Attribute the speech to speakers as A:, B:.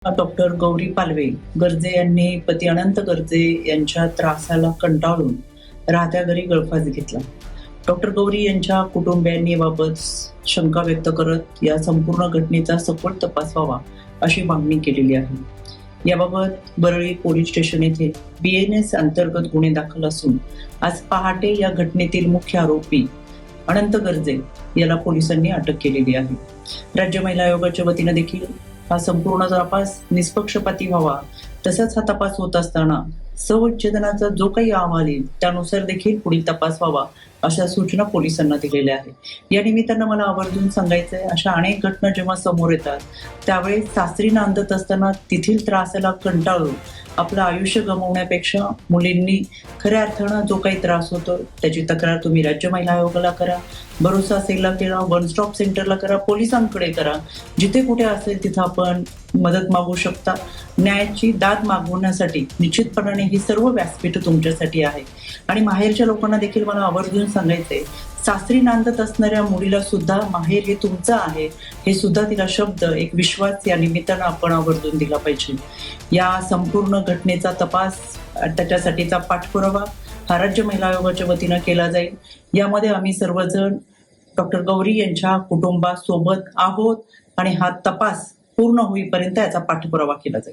A: Doctor Gauri Palve Garje यांनी पती अनंत गर्जे यांच्या त्रासाला कंटाळून राहत्या घरी गळफास घेतला. डॉक्टर गौरी यांच्या कुटुंबियांनी याबाबत शंका व्यक्त करत या संपूर्ण घटनेचा सखोल तपास व्हावा अशी मागणी केलेली आहे. याबाबत बरळी पोलीस स्टेशन येथे BNS अंतर्गत गुन्हे दाखल असून आज पहाटे या घटनेतील मुख्य आरोपी अनंत गर्जे याला पोलिसांनी अटक केलेली आहे. राज्य महिला आयोगाच्या वतीने देखील हा संपूर्ण तपास निष्पक्षपाती व्हावा, तसंच हा तपास होत असताना सवच्छेदनाचा जो काही अहवाल येईल त्यानुसार देखील पुढील तपास व्हावा अशा सूचना पोलिसांना दिलेल्या आहेत. या निमित्तानं मला आवर्जून सांगायचंय, अशा अनेक घटना जेव्हा समोर येतात त्यावेळेस सासरी नांदत असताना तेथील त्रासाला कंटाळून आपलं आयुष्य गमावण्यापेक्षा मुलींनी खऱ्या अर्थानं जो काही त्रास होतो त्याची तक्रार तुम्ही राज्य महिला आयोगाला करा, भरोसा सेलला करा, वन स्टॉप सेंटरला करा, पोलिसांकडे करा. जिथे कुठे असेल तिथं आपण मदत मागू शकता. न्यायाची दाद मागवण्यासाठी निश्चितपणाने ही सर्व व्यासपीठ तुमच्यासाठी आहे. आणि माहेरच्या लोकांना देखील मला आवर्जून सांगायचंय, सासरी नांदत असणाऱ्या मुलीला सुद्धा माहेर हे तुमचं आहे हे सुद्धा तिला शब्द, एक विश्वास या निमित्तानं आपण आवर्जून दिला पाहिजे. या संपूर्ण घटनेचा तपास, त्याच्यासाठीचा पाठपुरावा हा राज्य महिला आयोगाच्या वतीनं केला जाईल. यामध्ये आम्ही सर्वजण डॉक्टर गौरी यांच्या कुटुंबासोबत आहोत आणि हा तपास पूर्ण होईपर्यंत याचा पाठपुरावा केला जाईल.